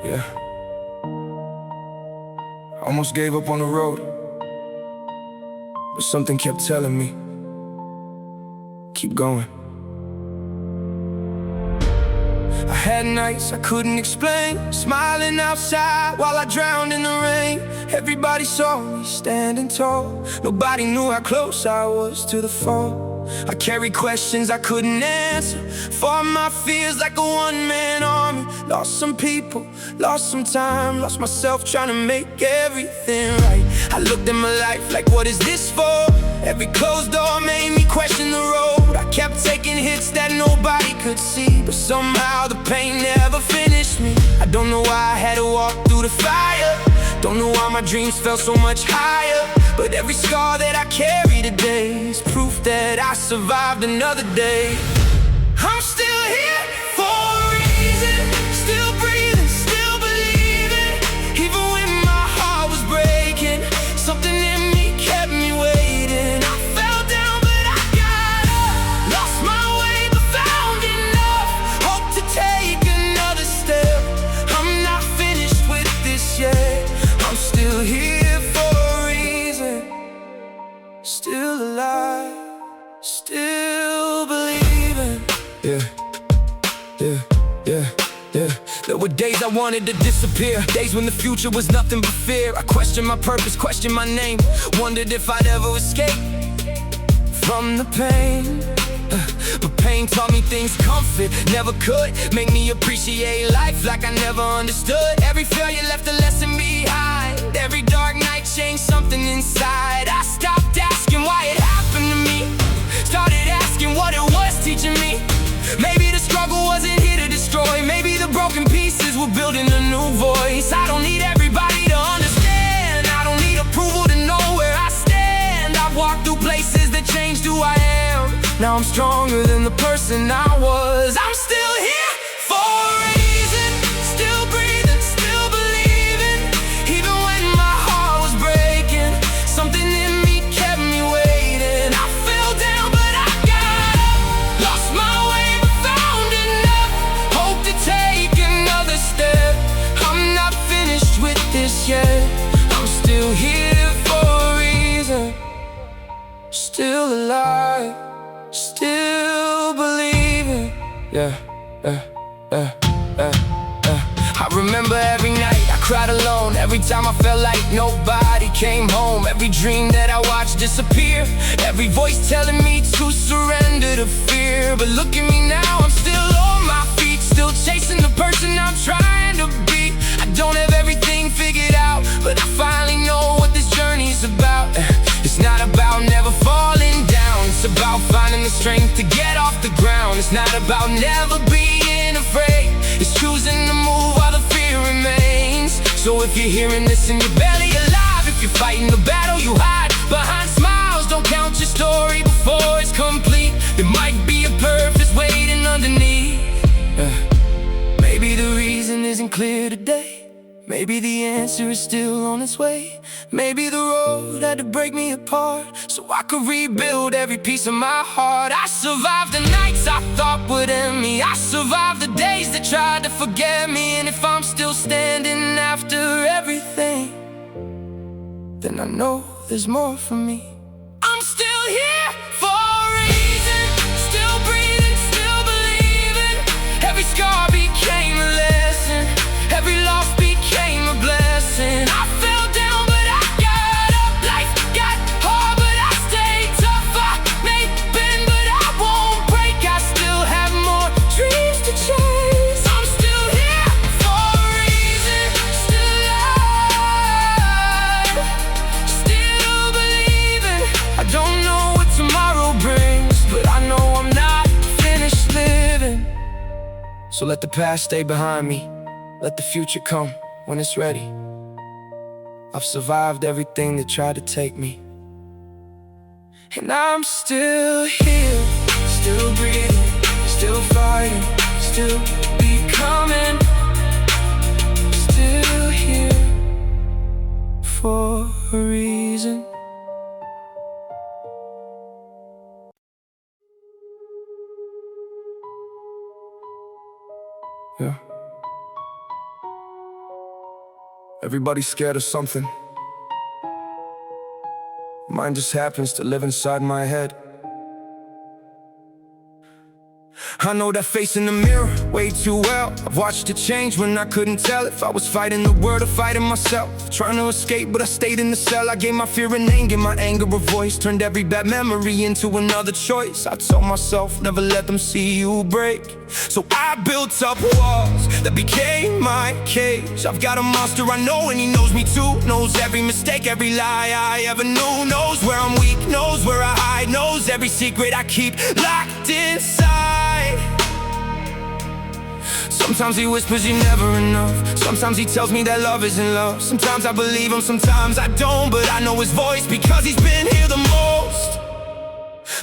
Yeah. I almost gave up on the road, but something kept telling me, keep going. I had nights I couldn't explain, smiling outside while I drowned in the rain. Everybody saw me standing tall, nobody knew how close I was to the fall. I carried questions I couldn't answer, fought my fears like a one-man army. Lost some people, lost some time, lost myself trying to make everything right. I looked at my life like, what is this for? Every closed door made me question the road. I kept taking hits that nobody could see, but somehow the pain never finished me. I don't know why I had to walk through the fire, don't know why my dreams fell so much higher, but every scar that I carry today is proof that I survived another day. I'm still here for a reason, still breathing, still believing. Even when my heart was breaking, something in me kept me waiting. I fell down but I got up, lost my way but found enough hope to take another step. I'm not finished with this yet, I'm still here for a reason, still alive, still believing. Yeah, yeah, yeah, yeah. There were days I wanted to disappear, days when the future was nothing but fear. I questioned my purpose, questioned my name, wondered if I'd ever escape from the pain. But pain taught me things comfort never could, make me appreciate life like I never understood. Every failure left a lesson behind, every dark night changed something inside. I stopped asking why it happened to me, started asking what it was teaching me. Maybe the struggle wasn't here to destroy, maybe the broken pieces were building a new voice. I don't need everybody to understand, I don't need approval to know where I stand. I've walked through places that changed who I am, now I'm stronger than the person I was. I'm still here for a reason, still breathing, still believing. Even when my heart was breaking, something in me kept me waiting. I fell down but I got up, lost my way but found enough hope to take another step. I'm not finished with this yet, I'm still here for a reason, still alive, still believing. Yeah, yeah, yeah, yeah, yeah. I remember every night I cried alone, every time I felt like nobody came home, every dream that I watched disappear, every voice telling me to surrender to fear. But look at me now, I'm still on my feet, still chasing the person I'm trying to be. I don't have everything figured out, but I finally know what this journey's about. It's not about never falling down, it's about finding the strength to get off the ground. It's not about never being afraid, it's choosing to move while the fear remains. So if you're hearing this and you're barely alive, if you're fighting the battle you hide behind smiles, don't count your story before it's complete. There might be a purpose waiting underneath. Maybe the reason isn't clear today, maybe the answer is still on its way. Maybe the road had to break me apart so I could rebuild every piece of my heart. I survived the nights I thought would end me, I survived the days that tried to forget me. And if I'm still standing after everything, then I know there's more for me. I'm still here for a reason, still breathing, still believing. Every scar became a lesson, every loss became a blessing. I fell down but I got up, life got hard but I stayed tough. I may bend but I won't break, I still have more dreams to chase. I'm still here for a reason, still alive, still believing. I don't know what tomorrow brings, but I know I'm not finished living. So let the past stay behind me, let the future come when it's ready. I've survived everything that tried to take me, and I'm still here, still breathing, still fighting, still becoming. Still here for a reason. Yeah. Everybody's scared of something. Mine just happens to live inside my head. I know that face in the mirror way too well. I've watched it change when I couldn't tell if I was fighting the world or fighting myself. Trying to escape, but I stayed in the cell. I gave my fear and my anger a voice. Turned every bad memory into another choice. I told myself, never let them see you break. So I built up walls that became my cage. I've got a monster I know, and he knows me too. Knows every mistake, every lie I ever knew. Knows where I'm weak, knows where I hide. Knows every secret I keep locked inside. Sometimes he whispers you're never enough. Sometimes he tells me that love isn't love. Sometimes I believe him, sometimes I don't. But I know his voice because he's been here the most.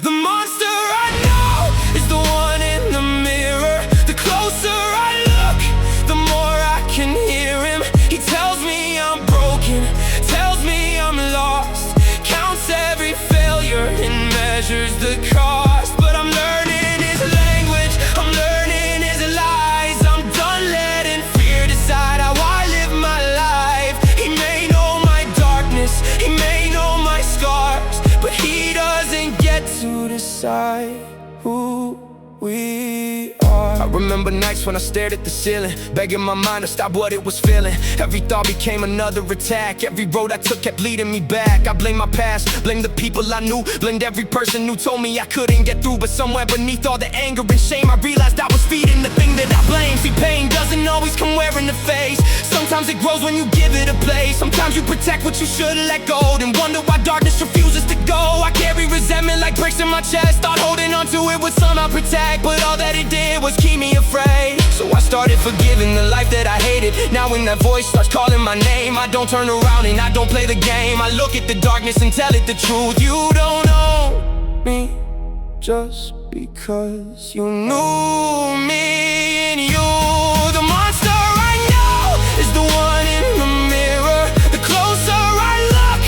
The monster I know is the one in the mirror. The closer I look, the more I can hear him. He tells me I'm broken, tells me I'm lost. Counts every failure and measures the cost. But I'm learning his language, I'm learning his lies. I'm done letting fear decide how I live my life. He may know my darkness, he may know my scars, but he doesn't get to decide who we are. I remember nights when I stared at the ceiling, begging my mind to stop what it was feeling. Every thought became another attack. Every road I took kept leading me back. I blame my past, blame the people I knew, blamed every person who told me I couldn't get through. But somewhere beneath all the anger and shame, I realized I was feeding the thing that I blame. See, pain doesn't always come wearing the face. Sometimes it grows when you give it a place. Sometimes you protect what you should've let go, and wonder why darkness refuses to go. I carry resentment like bricks in my chest. Thought holding on to it would somehow protect, but all that it did was keep me afraid. So I started forgiving the life that I hated. Now when that voice starts calling my name, I don't turn around and I don't play the game. I look at the darkness and tell it the truth. You don't know me just because you knew me. And you, the monster I know, is the one in the mirror. The closer I look,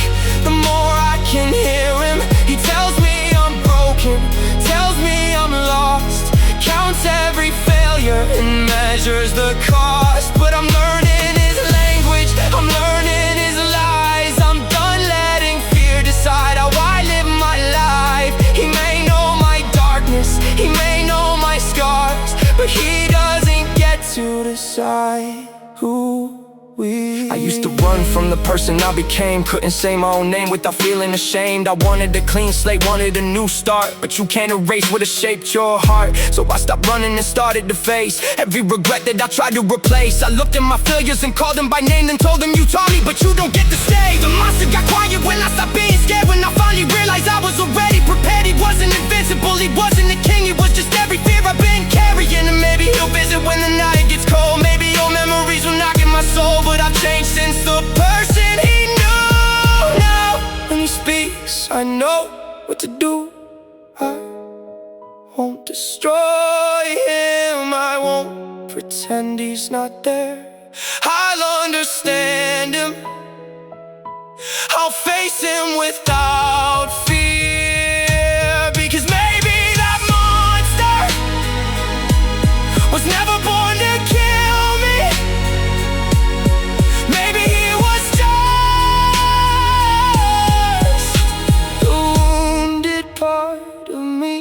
the more I can hear him. He tells me I'm broken, tells me I'm lost. Counts every failure and measures the cost. But I'm learning his language, I'm learning his lies. I'm done letting fear decide how I live my life. He may know my darkness, he may know my scars, but he doesn't get to decide who we are. I used to run from the person I became. Couldn't say my own name without feeling ashamed. I wanted a clean slate, wanted a new start, but you can't erase what has shaped your heart. So I stopped running and started to face every regret that I tried to replace. I looked at my failures and called them by name, then told them you taught me, but you don't get to stay. The monster got quiet when I stopped being scared. When I finally realized I was already prepared. He wasn't invincible, he wasn't a king. He was just every fear I've been carrying. And maybe he'll visit when the night gets cold. Maybe your memories will knock in my soul, but I've changed since the person he knew. Now when he speaks, I know what to do. I won't destroy him, I won't pretend he's not there. I'll understand him, I'll face him without fear. Because maybe that monster was never born to kill me. Maybe he was just the wounded part of me.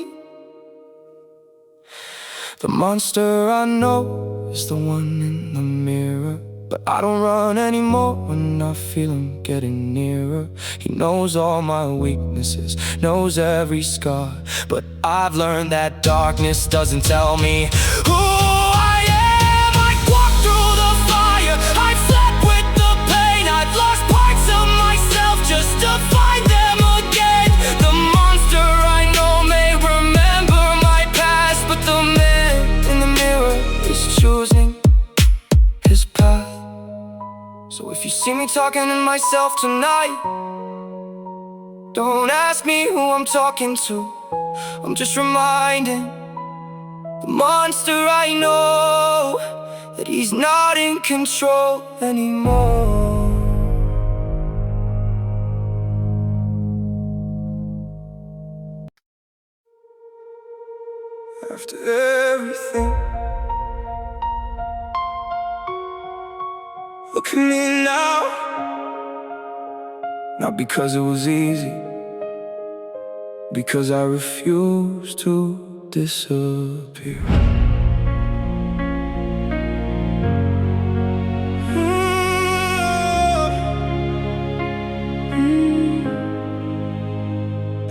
The monster I know is the one in the mirror, but I don't run anymore when I feel him getting nearer. He knows all my weaknesses, knows every scar, but I've learned that darkness doesn't tell me who I am. I walked through the fire, I've slept with the pain. I've lost parts of myself just to find them again. The monster I know may remember my past, but the man in the mirror is choosing his path. So if you see me talking to myself tonight, don't ask me who I'm talking to. I'm just reminding the monster I know that he's not in control anymore. After everything, look at me now. Not because it was easy, because I refuse to disappear.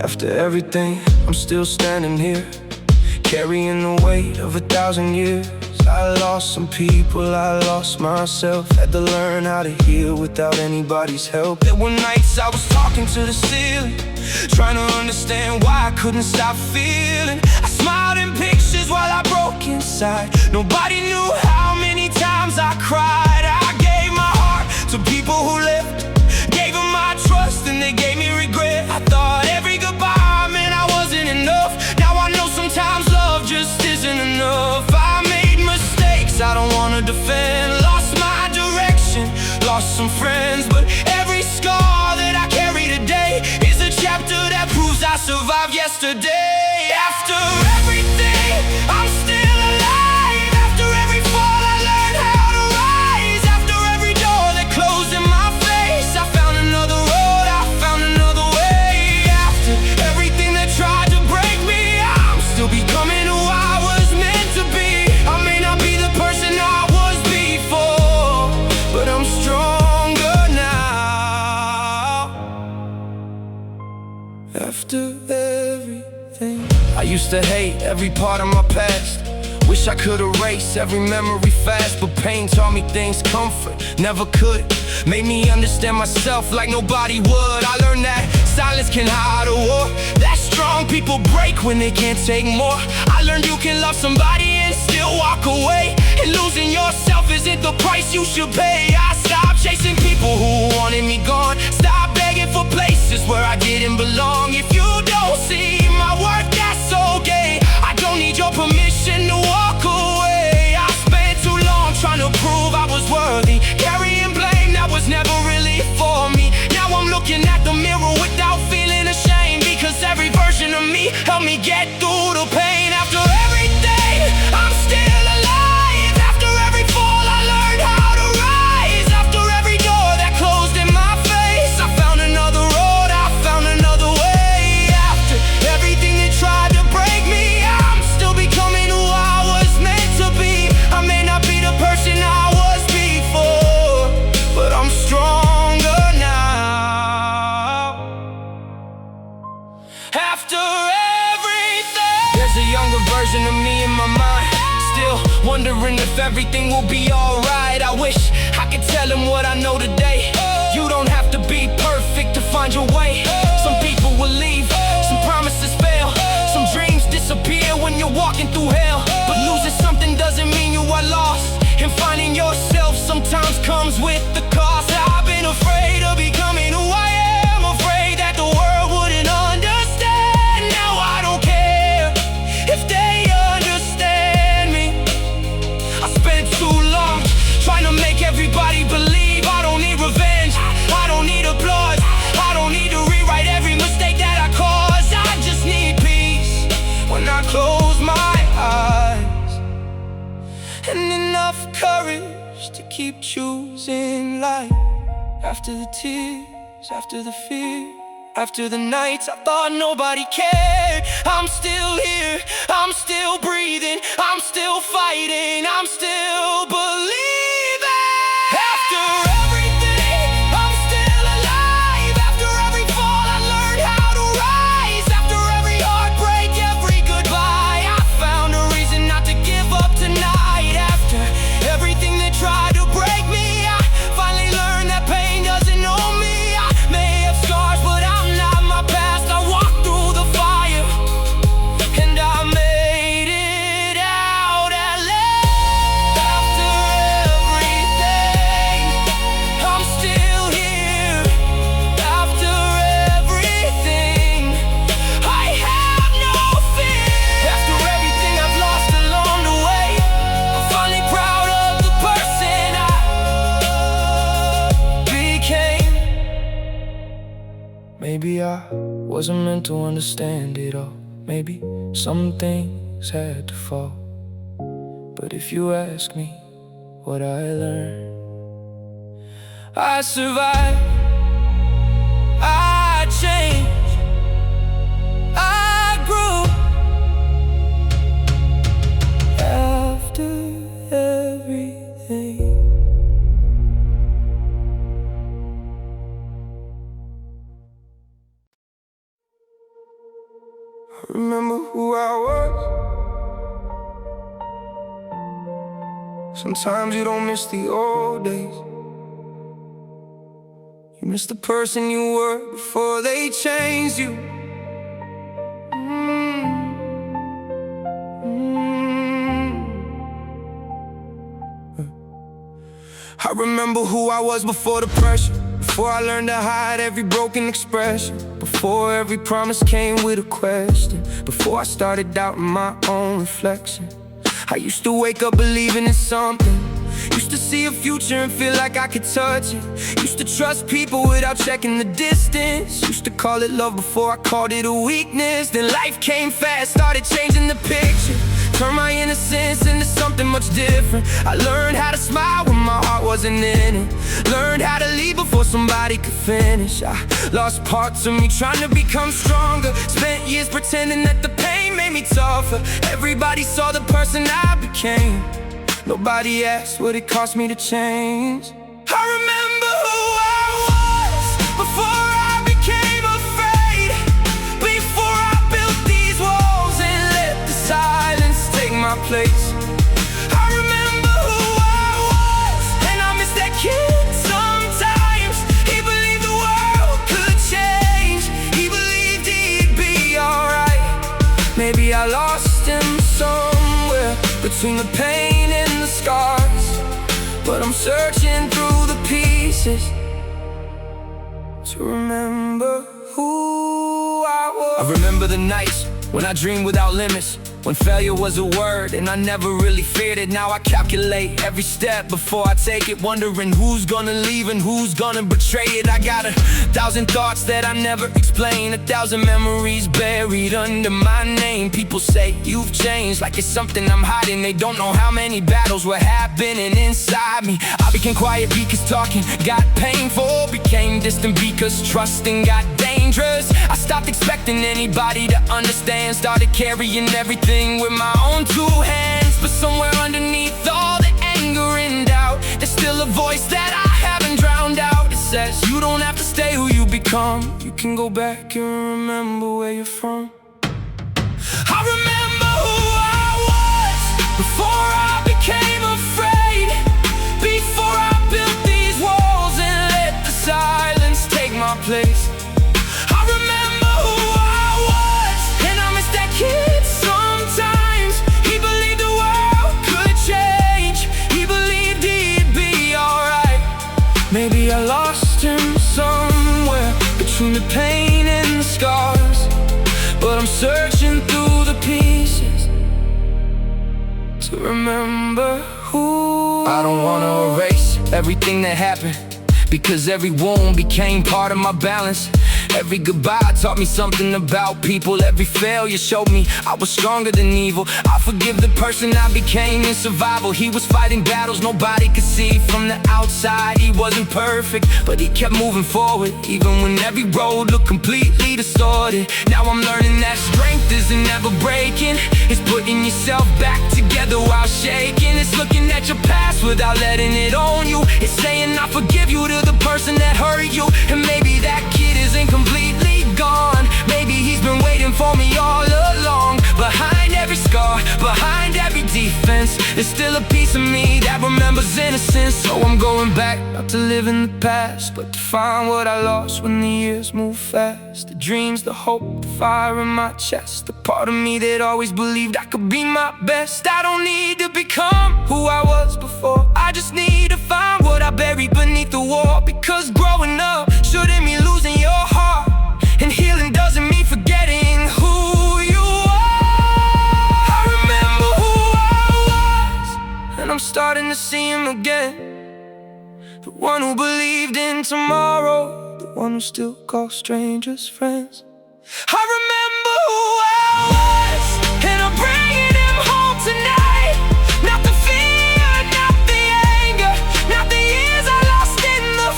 After everything, I'm still standing here, carrying the weight of 1,000 years. I lost some people, I lost myself. Had to learn how to heal without anybody's help. There were nights I was talking to the ceiling, trying to understand why I couldn't stop feeling. I smiled in pictures while I broke inside. Nobody knew how many times I cried. I gave my heart to people who left, gave them my trust and they gave me regret. I thought every goodbye meant I wasn't enough. Now I know sometimes love just isn't enough. I made mistakes I don't wanna defend, lost my direction, lost some friends, but every scar that I carry today is a chapter that proves I survived yesterday. After everything, I'm still alive. After every fall, I learned how to rise. After every door that closed in my face, I found another road, I found another way. After everything that tried to break me, I'm still becoming who I was meant to be. I may not be the person I was before, but I'm stronger now. After everything, I used to hate every part of my past. Wish I could erase every memory fast, but pain taught me things comfort never could. Made me understand myself like nobody would. I learned that silence can hide a war, that strong people break when they can't take more. I learned you can love somebody and still walk away, and losing yourself isn't the price you should pay. I stopped chasing people who wanted me gone, stopped begging for places where I didn't belong. If you don't see my worth, that's okay. I don't need your permission to walk away. I spent too long trying to prove I was worthy, carrying blame that was never really for me. Now I'm looking at the mirror without feeling ashamed, because every version of me helped me get through the pain. After everything, I'm still alive. After every fall, I learned how to rise. After every door that closed in my face, I found another road, I found another way. After everything that tried to break me, I'm still becoming who I was meant to be. I may not be the person I was before, but I'm stronger now. After everything, there's a younger version of me in my mind, still wondering if everything will be alright. I wish I could tell him what I know today. You don't have to be perfect to find your way. Some people will leave, some promises fail, some dreams disappear when you're walking through hell. But losing something doesn't mean you are lost, and finding yourself sometimes comes with the cost. I've been afraid of becoming who I am, afraid that the world wouldn't understand. Now I don't care if they understand me. I spent too long trying to make everybody believe I don't need revenge, I don't need applause, I don't need to rewrite every mistake that I caused. I just need peace when I close my eyes, and enough courage to keep choosing life. After the tears, after the fear, after the nights I thought nobody cared, I'm still here, I'm still breathing, I'm still fighting, I'm still believing. After everything, I'm still alive. After every fall, I learned how to rise. After every heartbreak, every goodbye, I found a reason not to give up tonight. After everything that tried to break me, I finally learned that pain doesn't know me. I may have scars, but I'm not my past. I walked through the fire, and I made it out at last. After everything, I'm still here. After everything, I have no fear. After everything I've lost along the way, I'm finally proud of the person I became. Maybe I wasn't meant to understand it all. Maybe some things had to fall. But if you ask me what I learned, I survived, I changed, I grew. After everything, I remember who I was. Sometimes you don't miss the old days. You miss the person you were before they changed you. I remember who I was before the pressure, before I learned to hide every broken expression, before every promise came with a question, before I started doubting my own reflection. I used to wake up believing in something, used to see a future and feel like I could touch it, used to trust people without checking the distance, used to call it love before I called it a weakness. Then life came fast, started changing the picture, turned my innocence into something much different. I learned how to smile when my heart wasn't in it, learned how to leave before somebody could finish. I lost parts of me trying to become stronger, spent years pretending that the pain made me tougher. Everybody saw the person I became, nobody asked what it cost me to change. I remember who I was before I became afraid, before I built these walls and let the silence take my place. I remember who I was, and I miss that kid sometimes. He believed the world could change, he believed he'd be alright. Maybe I lost him somewhere between the pain and the scars, but I'm searching through the pieces to remember who I was. I remember the nights when I dreamed without limits, when failure was a word and I never really feared it. Now I calculate every step before I take it, wondering who's gonna leave and who's gonna betray it. I got 1,000 thoughts that I never explain, 1,000 memories buried under my name. People say you've changed, like it's something I'm hiding. They don't know how many battles were happening inside me. I became quiet because talking got painful, became distant because trusting got dangerous. I stopped expecting anybody to understand, started carrying everything with my own two hands. But somewhere underneath all the anger and doubt, there's still a voice that I haven't drowned out. It says you don't have to stay who you become, you can go back and remember where you're from. I remember who I was before I became afraid, before I built these walls and let the silence take my place. I remember who I was, and I miss that kid sometimes. He believed the world could change, he believed he'd be alright. Maybe I lost him somewhere between the pain and the scars, but I'm searching through the pieces to remember who I don't wanna erase everything that happened, because every wound became part of my balance. Every goodbye taught me something about people. Every failure showed me I was stronger than evil. I forgive the person I became in survival. He was fighting battles nobody could see from the outside. He wasn't perfect, but he kept moving forward, even when every road looked completely distorted. Now I'm learning that strength isn't ever breaking, it's putting yourself back together while shaking. It's looking at your past without letting it own you. It's saying I forgive you to the person that hurt you. And maybe that kid isn't completely gone, maybe he's been waiting for me all along. Behind every scar, behind every defense, there's still a piece of me that remembers innocence. So I'm going back, not to live in the past, but to find what I lost when the years move fast. The dreams, the hope, the fire in my chest, the part of me that always believed I could be my best. I don't need to become who I was before, I just need to find what I buried beneath the wall. Because growing up shouldn't mean losing your heart, and healing doesn't mean forgetting who you are. I remember who I was, and I'm starting to see him again. The one who believed in tomorrow, the one who still calls strangers friends. I remember who I was, and I'm bringing him home tonight. Not the fear, not the anger, not the years I lost in the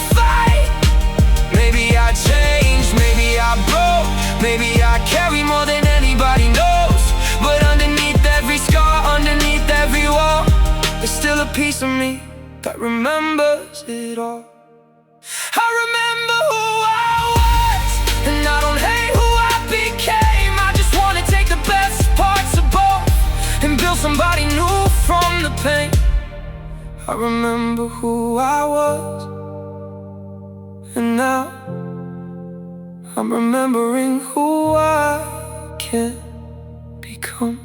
piece of me that remembers it all. I remember who I was, and I don't hate who I became. I just wanna take the best parts of both and build somebody new from the pain. I remember who I was, and now I'm remembering who I can become.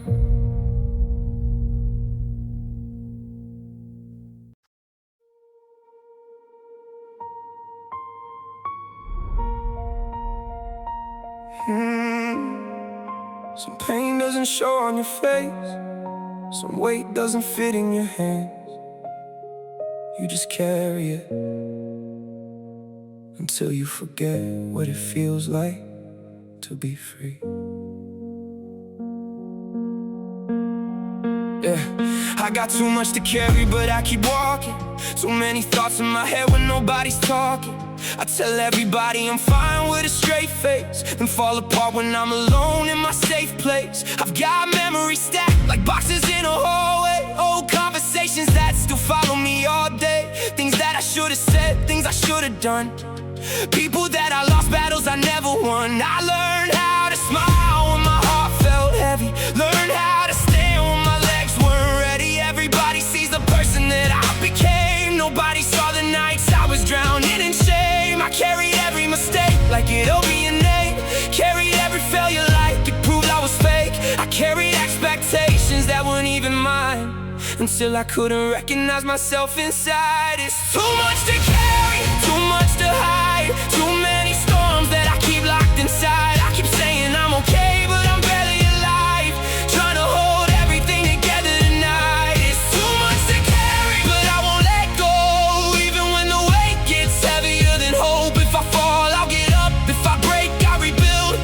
Some pain doesn't show on your face, some weight doesn't fit in your hands. You just carry it until you forget what it feels like to be free. Yeah, I got too much to carry, but I keep walking. Too many thoughts in my head when nobody's talking. I tell everybody I'm fine with a straight face, then fall apart when I'm alone in my safe place. I've got memories stacked like boxes in a hallway, old conversations that still follow me all day. Things that I should have said, things I should have done, people that I lost, battles I never won. I learned how to smile when my heart felt heavy, learned how to stand when my legs weren't ready. Everybody sees the person that I became, nobody saw the nights I was drowning in shame. I carried every mistake like it owed me a name, carried every failure like it proved I was fake. I carried expectations that weren't even mine, until I couldn't recognize myself inside. It's too much to carry, too much to hide, too many storms that I keep locked inside. I keep saying I'm okay, but I'm barely alive, trying to hold everything together tonight. It's too much to carry, but I won't let go, even when the weight gets heavier than hope. If I fall, I'll get up, if I break, I'll rebuild,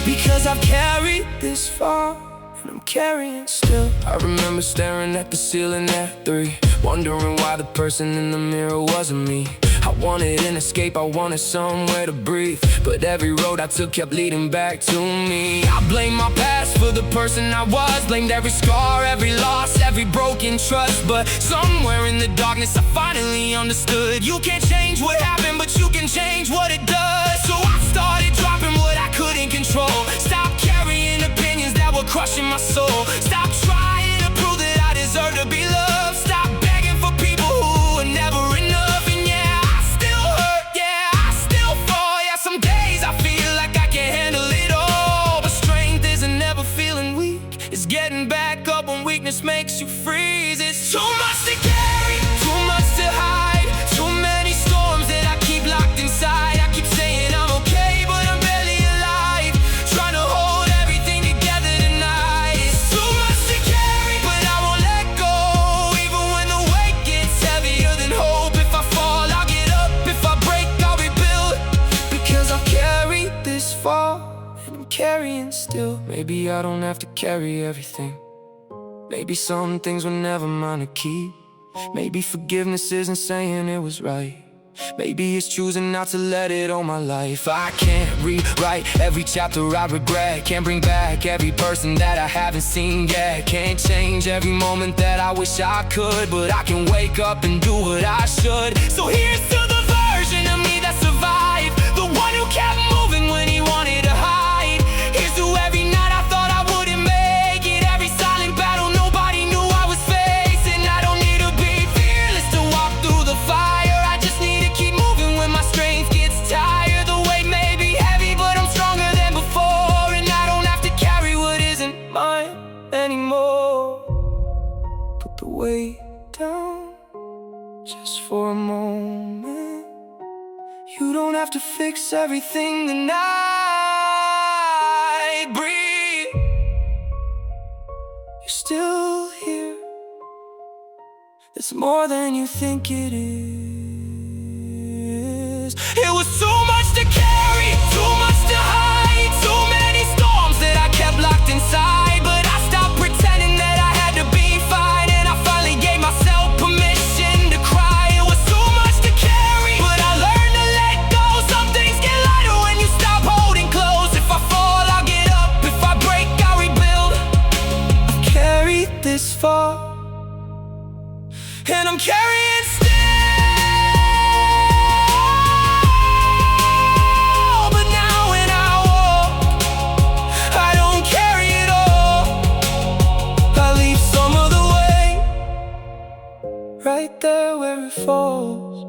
because I've carried this far, and I'm carrying still. I remember staring at the ceiling at 3, wondering why the person in the mirror wasn't me. I wanted an escape, I wanted somewhere to breathe, but every road I took kept leading back to me. I blamed my past for the person I was, blamed every scar, every loss, every broken trust. But somewhere in the darkness I finally understood, you can't change what happened, but you can change what it does. So I started dropping what I couldn't control, stopped carrying opinions that were crushing my soul, stopped trying to prove that I deserve to be loved, stopped begging for people who were never enough. And yeah, I still hurt, yeah, I still fall, yeah, some days I feel like I can't handle it all. But strength isn't never feeling weak, it's getting back up when weakness makes you freeze. It's too much to carry, too much to hide, too many storms that I keep locked inside. I keep saying I'm okay, but I'm barely alive, trying to hold everything together tonight. It's too much to carry, but I won't let go, even when the weight gets heavier than hope. If I fall, I'll get up, if I break, I'll rebuild, because I've carried this far, and I'm carrying still. Maybe I don't have to carry everything, maybe some things were never mine to keep. Maybe forgiveness isn't saying it was right, maybe it's choosing not to let it own my life. I can't rewrite every chapter I regret, can't bring back every person that I haven't seen yet, can't change every moment that I wish I could, but I can wake up and do what I should. So here's to the version of me that survived, the one who kept moving when he wanted to hide. Here's to every night I thought I wouldn't make it, every silent battle nobody knew I was facing. I don't need to be fearless to walk through the fire, I just need to keep moving when my strength gets tired. The weight may be heavy, but I'm stronger than before, and I don't have to carry what isn't mine anymore. Put the weight down just for a moment, you don't have to fix everything tonight. Breathe, you're still here, it's more than you think it is. It was too much to carry, too much to hide, too many storms that I kept locked inside. But I stopped pretending that I had to be fine, and I finally gave myself permission to cry. It was too much to carry, but I learned to let go. Some things get lighter when you stop holding close. If I fall, I'll get up, if I break, I'll rebuild. I've carried this far, and I'm carrying still. But now when I walk, I don't carry it all. I leave some of the weight right there where it falls.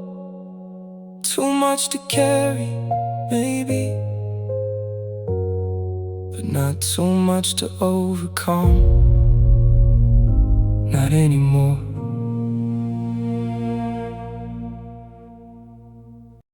Too much to carry, maybe, but not too much to overcome. Not anymore.